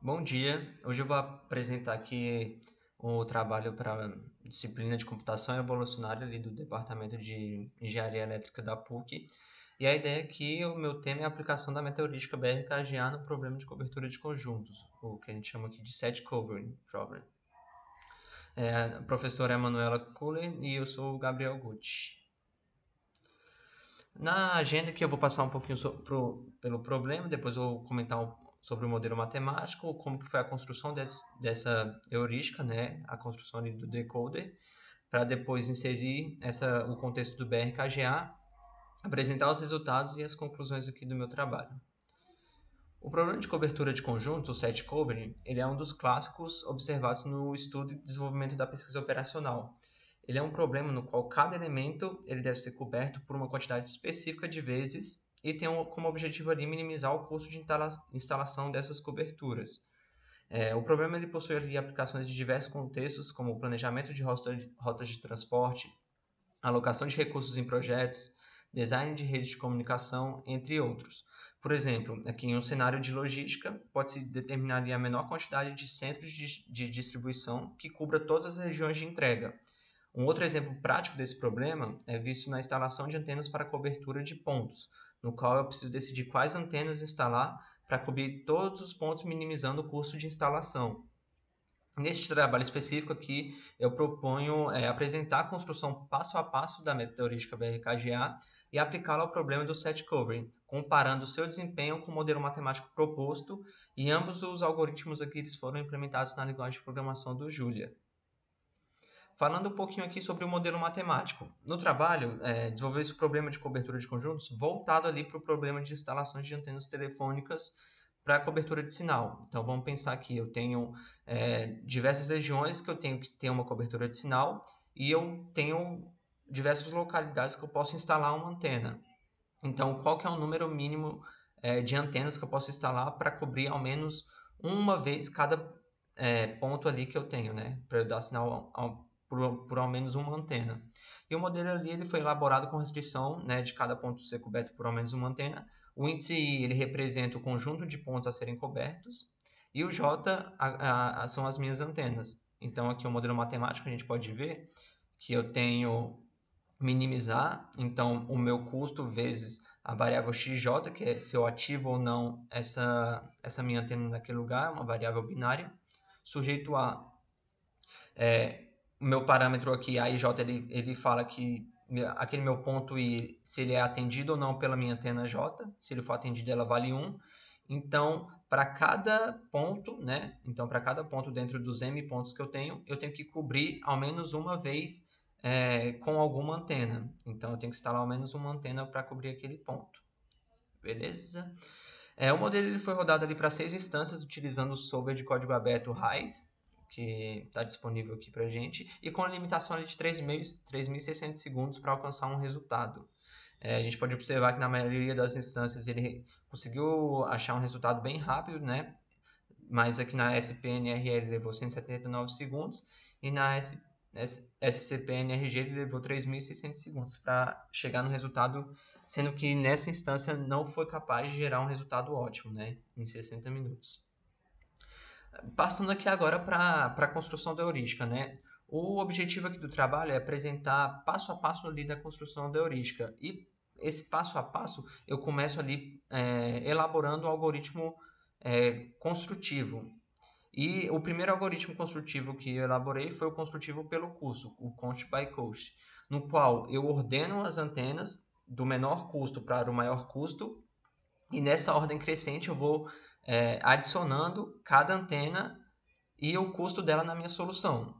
Bom dia, hoje eu vou apresentar aqui o trabalho para disciplina de computação evolucionária ali do Departamento de Engenharia Elétrica da PUC. E a ideia aqui, o meu tema é a aplicação da meteorística BRKGA no problema de cobertura de conjuntos, o que a gente chama aqui de set covering problem. A professora é a Manuela Kuller e eu sou o Gabriel Gucci. Na agenda aqui eu vou passar um pouquinho pelo problema, depois eu vou comentar sobre o modelo matemático, como que foi a construção dessa heurística, né, a construção ali do decoder, para depois inserir o contexto do BRKGA, apresentar os resultados e as conclusões aqui do meu trabalho. O problema de cobertura de conjuntos, o set covering, ele é um dos clássicos observados no estudo e desenvolvimento da pesquisa operacional. Ele é um problema no qual cada elemento ele deve ser coberto por uma quantidade específica de vezes e tem como objetivo ali minimizar o custo de instalação dessas coberturas. O problema ele possui ali aplicações de diversos contextos, como o planejamento de rotas de transporte, alocação de recursos em projetos, design de redes de comunicação, entre outros. Por exemplo, aqui em um cenário de logística, pode-se determinar ali a menor quantidade de centros de distribuição que cubra todas as regiões de entrega. Um outro exemplo prático desse problema é visto na instalação de antenas para cobertura de pontos, no qual eu preciso decidir quais antenas instalar para cobrir todos os pontos, minimizando o custo de instalação. Neste trabalho específico aqui, eu proponho apresentar a construção passo a passo da meteorística VRKGA e aplicá-la ao problema do set covering, comparando o seu desempenho com o modelo matemático proposto, e ambos os algoritmos aqui eles foram implementados na linguagem de programação do Julia. Falando um pouquinho aqui sobre o modelo matemático. No trabalho, desenvolveu esse problema de cobertura de conjuntos voltado ali para o problema de instalações de antenas telefônicas para cobertura de sinal. Então, vamos pensar que eu tenho diversas regiões que eu tenho que ter uma cobertura de sinal e eu tenho diversas localidades que eu posso instalar uma antena. Então, qual que é o número mínimo de antenas que eu posso instalar para cobrir ao menos uma vez cada ponto ali que eu tenho, né? Para eu dar sinal por ao menos uma antena. E o modelo ali ele foi elaborado com restrição, né, de cada ponto ser coberto por ao menos uma antena. O índice I ele representa o conjunto de pontos a serem cobertos e o J são as minhas antenas. Então aqui o modelo matemático a gente pode ver que eu tenho minimizar, então o meu custo vezes a variável xj, que é se eu ativo ou não essa minha antena naquele lugar, uma variável binária, sujeito a o meu parâmetro aqui, a IJ, ele fala que aquele meu ponto I, se ele é atendido ou não pela minha antena J, se ele for atendido ela vale 1. Então, para cada ponto, né? Então, para cada ponto dentro dos M pontos que eu tenho que cobrir ao menos uma vez com alguma antena. Então, eu tenho que instalar ao menos uma antena para cobrir aquele ponto. Beleza? O modelo ele foi rodado ali para 6 instâncias, utilizando o solver de código aberto RAIS, que está disponível aqui para a gente, e com a limitação ali de 3.600 segundos para alcançar um resultado. A gente pode observar que na maioria das instâncias ele conseguiu achar um resultado bem rápido, né? Mas aqui na SPNRL levou 179 segundos e na SCPNRG ele levou 3.600 segundos para chegar no resultado, sendo que nessa instância não foi capaz de gerar um resultado ótimo, né? Em 60 minutos. Passando aqui agora para a construção da heurística, né? O objetivo aqui do trabalho é apresentar passo a passo ali da construção da heurística. E esse passo a passo eu começo ali elaborando o algoritmo construtivo. E o primeiro algoritmo construtivo que eu elaborei foi o construtivo pelo custo, o Cost by Cost, no qual eu ordeno as antenas do menor custo para o maior custo, e nessa ordem crescente eu vou adicionando cada antena e o custo dela na minha solução.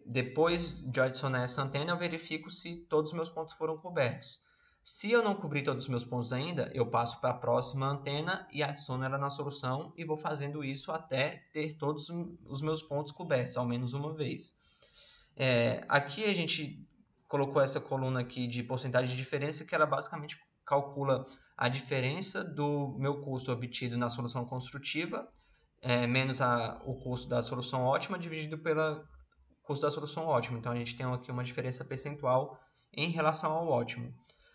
Depois de adicionar essa antena, eu verifico se todos os meus pontos foram cobertos. Se eu não cobrir todos os meus pontos ainda, eu passo para a próxima antena e adiciono ela na solução e vou fazendo isso até ter todos os meus pontos cobertos, ao menos uma vez. Aqui a gente colocou essa coluna aqui de porcentagem de diferença, que ela basicamente calcula a diferença do meu custo obtido na solução construtiva, menos o custo da solução ótima, dividido pelo custo da solução ótima. Então a gente tem aqui uma diferença percentual em relação ao ótimo.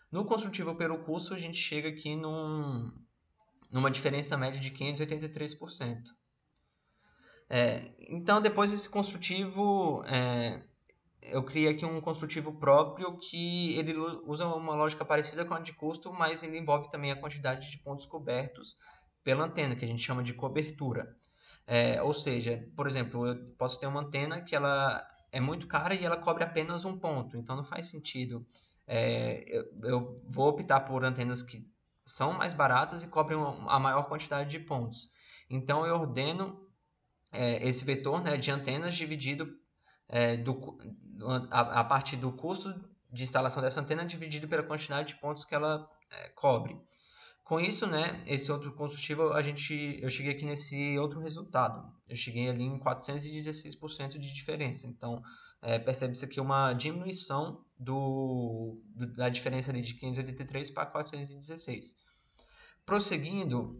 No construtivo pelo custo, a gente chega aqui numa diferença média de 583%. Então, depois desse construtivo, eu criei aqui um construtivo próprio que ele usa uma lógica parecida com a de custo, mas ele envolve também a quantidade de pontos cobertos pela antena, que a gente chama de cobertura. Ou seja, por exemplo, eu posso ter uma antena que ela é muito cara e ela cobre apenas um ponto, então não faz sentido. Eu vou optar por antenas que são mais baratas e cobrem a maior quantidade de pontos. Então eu ordeno esse vetor, né, de antenas dividido a partir do custo de instalação dessa antena dividido pela quantidade de pontos que ela cobre. Com isso, né, esse outro combustível, eu cheguei aqui nesse outro resultado. Eu cheguei ali em 416% de diferença. Então, percebe-se aqui uma diminuição da diferença ali de 583 para 416. Prosseguindo,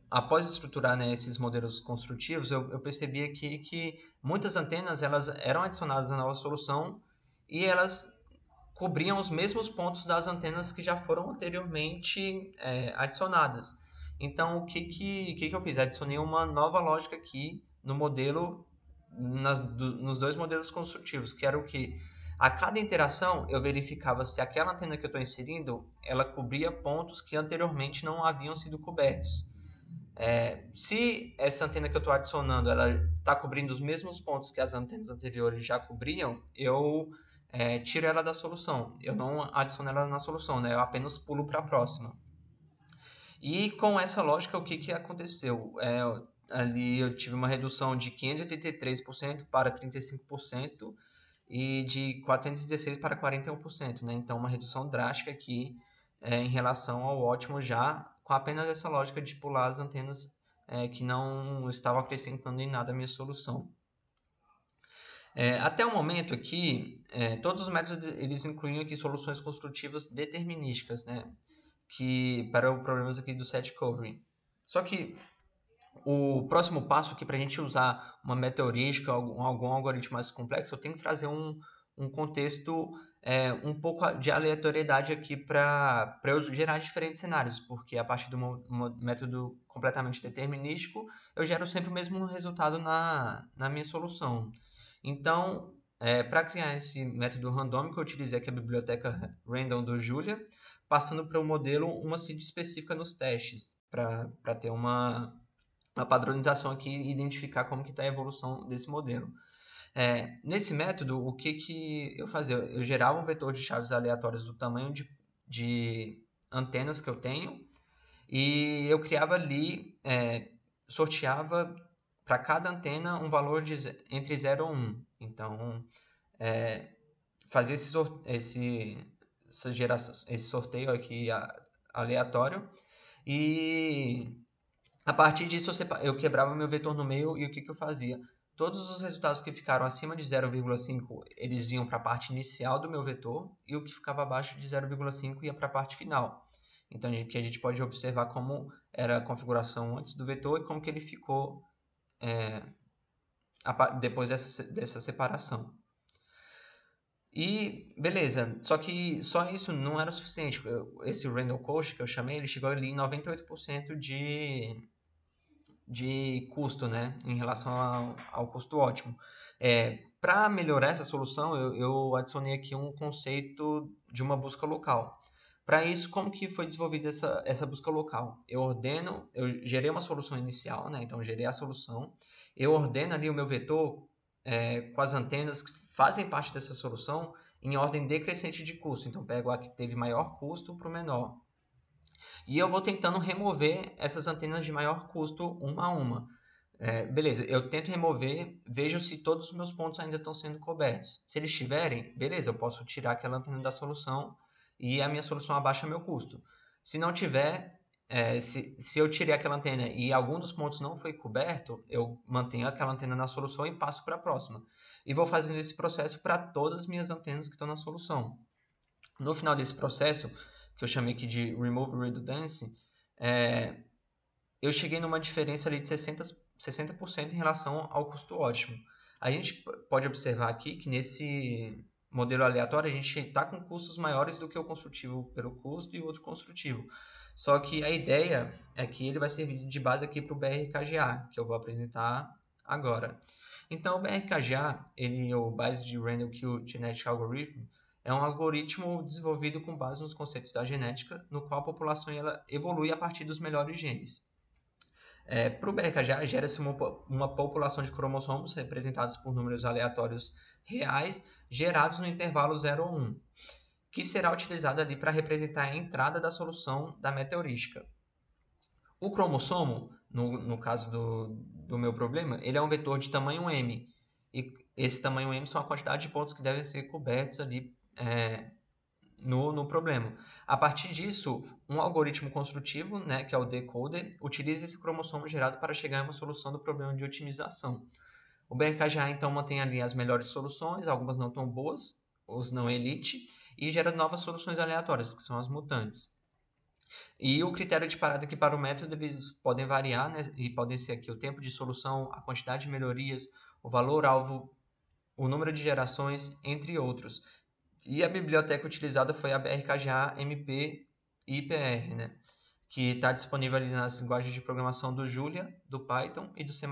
após estruturar, né, esses modelos construtivos, eu percebi aqui que muitas antenas elas eram adicionadas na nova solução e elas cobriam os mesmos pontos das antenas que já foram anteriormente adicionadas. Então, o que eu fiz? Adicionei uma nova lógica aqui no modelo, nos dois modelos construtivos, que era o que? A cada interação, eu verificava se aquela antena que eu estou inserindo, ela cobria pontos que anteriormente não haviam sido cobertos. Se essa antena que eu estou adicionando, ela está cobrindo os mesmos pontos que as antenas anteriores já cobriam, eu tiro ela da solução. Eu não adiciono ela na solução, né? Eu apenas pulo para a próxima. E com essa lógica, o que aconteceu? Ali eu tive uma redução de 583% para 35% e de 416 para 41%, né? Então, uma redução drástica aqui em relação ao ótimo já com apenas essa lógica de pular as antenas que não estavam acrescentando em nada a minha solução. Até o momento aqui, todos os métodos eles incluem aqui soluções construtivas determinísticas, né? Que para os problemas aqui do set covering. Só que o próximo passo aqui para a gente usar uma meta heurística, algum algoritmo mais complexo, eu tenho que trazer um contexto um pouco de aleatoriedade aqui para eu gerar diferentes cenários, porque a partir de um método completamente determinístico, eu gero sempre o mesmo resultado na minha solução. Então, para criar esse método randômico, eu utilizei aqui a biblioteca Random do Julia, passando para o modelo uma seed específica nos testes, para ter uma padronização aqui e identificar como que está a evolução desse modelo. Nesse método, o que eu fazia? Eu gerava um vetor de chaves aleatórias do tamanho de antenas que eu tenho e eu criava ali, sorteava para cada antena um valor entre 0 e 1. Então, fazia esse sorteio aqui aleatório e a partir disso, eu quebrava meu vetor no meio e o que eu fazia? Todos os resultados que ficaram acima de 0,5, eles vinham para a parte inicial do meu vetor e o que ficava abaixo de 0,5 ia para a parte final. Então, que a gente pode observar como era a configuração antes do vetor e como que ele ficou depois dessa separação. E beleza, só que só isso não era o suficiente. Esse random cost que eu chamei, ele chegou ali em 98% de custo, né, em relação ao custo ótimo. Para melhorar essa solução, eu adicionei aqui um conceito de uma busca local. Para isso, como que foi desenvolvida essa busca local? Eu gerei uma solução inicial, né, então eu gerei a solução, eu ordeno ali o meu vetor com as antenas que fazem parte dessa solução em ordem decrescente de custo. Então, pego a que teve maior custo para o menor. E eu vou tentando remover essas antenas de maior custo uma a uma. Beleza, eu tento remover, vejo se todos os meus pontos ainda estão sendo cobertos. Se eles estiverem, beleza, eu posso tirar aquela antena da solução e a minha solução abaixa meu custo. Se não tiver, se eu tirei aquela antena e algum dos pontos não foi coberto, eu mantenho aquela antena na solução e passo para a próxima. E vou fazendo esse processo para todas as minhas antenas que estão na solução. No final desse processo, que eu chamei aqui de Remove Redundancy, eu cheguei numa diferença ali de 60% em relação ao custo ótimo. A gente pode observar aqui que nesse modelo aleatório a gente está com custos maiores do que o construtivo pelo custo e o outro construtivo. Só que a ideia é que ele vai servir de base aqui para o BRKGA, que eu vou apresentar agora. Então, o BRKGA, o Bayes Randall Q Genetic Algorithm, é um algoritmo desenvolvido com base nos conceitos da genética, no qual a população ela evolui a partir dos melhores genes. Para o BRKGA, gera-se uma população de cromossomos representados por números aleatórios reais, gerados no intervalo 0 ou 1, que será utilizado ali para representar a entrada da solução da meta heurística. O cromossomo, no caso do meu problema, ele é um vetor de tamanho m. E esse tamanho m são a quantidade de pontos que devem ser cobertos ali no problema. A partir disso, um algoritmo construtivo, né, que é o decoder, utiliza esse cromossomo gerado para chegar a uma solução do problema de otimização. O BRKGA, então, mantém ali as melhores soluções, algumas não tão boas, os não elite, e gera novas soluções aleatórias, que são as mutantes. E o critério de parada aqui para o método, eles podem variar, né? E podem ser aqui o tempo de solução, a quantidade de melhorias, o valor-alvo, o número de gerações, entre outros. E a biblioteca utilizada foi a BRKGA MP IPR, né? Que está disponível ali nas linguagens de programação do Julia, do Python e do C++.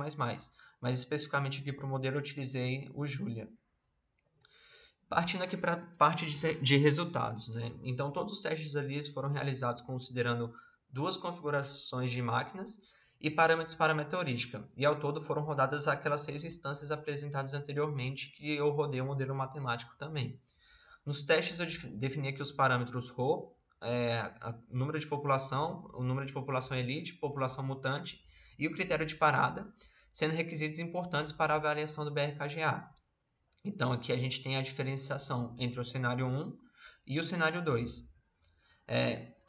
Mas especificamente aqui para o modelo eu utilizei o Julia. Partindo aqui para a parte de resultados, né? Então, todos os testes ali foram realizados considerando duas configurações de máquinas e parâmetros para a meta heurística. E ao todo foram rodadas aquelas 6 instâncias apresentadas anteriormente que eu rodei o modelo matemático também. Nos testes eu defini aqui os parâmetros ρ, número de população, o número de população elite, população mutante e o critério de parada, sendo requisitos importantes para a avaliação do BRKGA. Então, aqui a gente tem a diferenciação entre o cenário 1 e o cenário 2.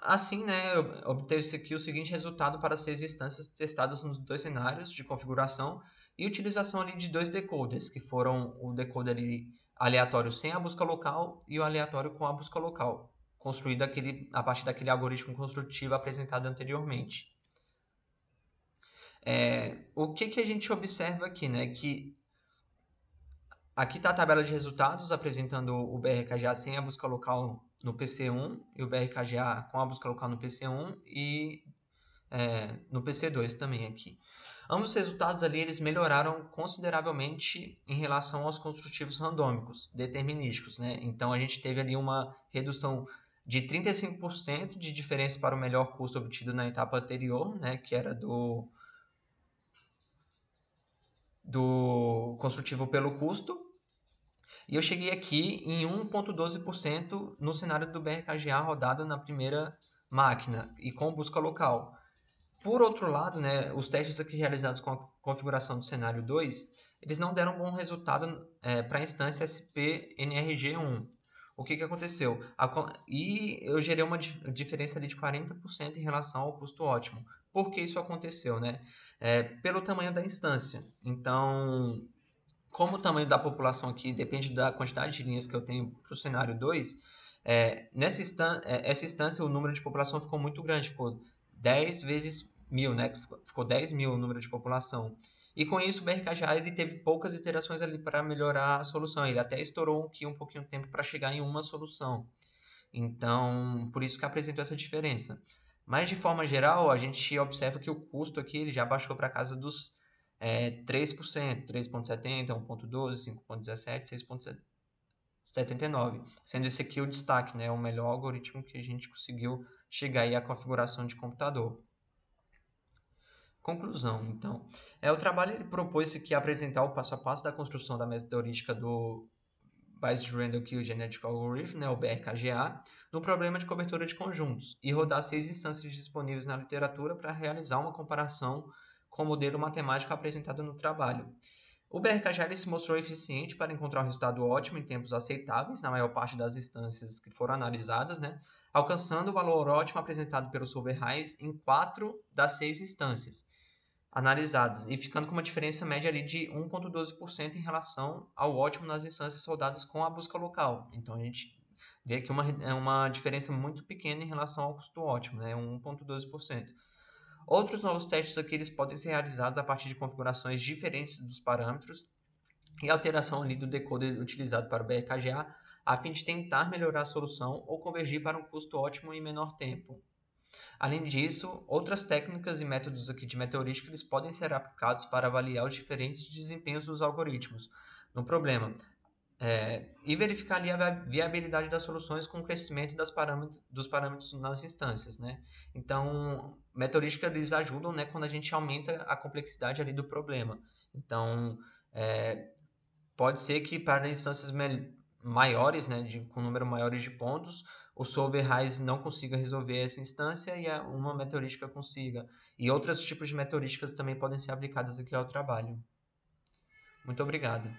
Assim, né, obteve-se aqui o seguinte resultado para 6 instâncias testadas nos dois cenários de configuração e utilização ali de 2 decoders, que foram o decoder ali aleatório sem a busca local e o aleatório com a busca local, construído a partir daquele algoritmo construtivo apresentado anteriormente. O que a gente observa aqui, né, que aqui está a tabela de resultados apresentando o BRKGA sem a busca local no PC1 e o BRKGA com a busca local no PC1 e no PC2 também aqui. Ambos os resultados ali eles melhoraram consideravelmente em relação aos construtivos randômicos, determinísticos, né? Então a gente teve ali uma redução de 35% de diferença para o melhor custo obtido na etapa anterior, né? Que era do construtivo pelo custo. E eu cheguei aqui em 1,12% no cenário do BRKGA rodado na primeira máquina e com busca local. Por outro lado, né, os testes aqui realizados com a configuração do cenário 2, eles não deram bom resultado para a instância SP-NRG1. O que aconteceu? E eu gerei uma diferença ali de 40% em relação ao custo ótimo. Por que isso aconteceu? Né? Pelo tamanho da instância. Então, como o tamanho da população aqui depende da quantidade de linhas que eu tenho para o cenário 2, essa instância o número de população ficou muito grande, ficou 10 vezes 1000, né? Ficou 10 mil o número de população. E com isso o BRKGA ele teve poucas iterações ali para melhorar a solução. Ele até estourou aqui um pouquinho de tempo para chegar em uma solução. Então, por isso que apresentou essa diferença. Mas de forma geral, a gente observa que o custo aqui ele já baixou para casa dos 3%, 3,70, 1,12, 5,17, 6,79, sendo esse aqui o destaque, né, o melhor algoritmo que a gente conseguiu chegar aí à configuração de computador. Conclusão, então. O trabalho ele propôs que apresentar o passo a passo da construção da metodológica do Bayes Randall Q Genetic Algorithm, né, o BRKGA, no problema de cobertura de conjuntos e rodar 6 instâncias disponíveis na literatura para realizar uma comparação com o modelo matemático apresentado no trabalho. O BRKGA ele se mostrou eficiente para encontrar um resultado ótimo em tempos aceitáveis na maior parte das instâncias que foram analisadas, né, alcançando o valor ótimo apresentado pelo solver Hayes em 4 das 6 instâncias analisadas e ficando com uma diferença média ali de 1,12% em relação ao ótimo nas instâncias rodadas com a busca local. Então a gente vê aqui uma diferença muito pequena em relação ao custo ótimo, né? 1,12%. Outros novos testes aqui eles podem ser realizados a partir de configurações diferentes dos parâmetros e alteração ali do decoder utilizado para o BRKGA a fim de tentar melhorar a solução ou convergir para um custo ótimo em menor tempo. Além disso, outras técnicas e métodos aqui de meteorística eles podem ser aplicados para avaliar os diferentes desempenhos dos algoritmos no problema, e verificar ali a viabilidade das soluções com o crescimento dos parâmetros nas instâncias, né? Então, meteorística eles ajudam, né, quando a gente aumenta a complexidade ali do problema. Então, é, pode ser que para instâncias maiores, né, com número maiores de pontos, o solver raiz não consiga resolver essa instância e uma meteorística consiga. E outros tipos de meteorísticas também podem ser aplicadas aqui ao trabalho. Muito obrigado.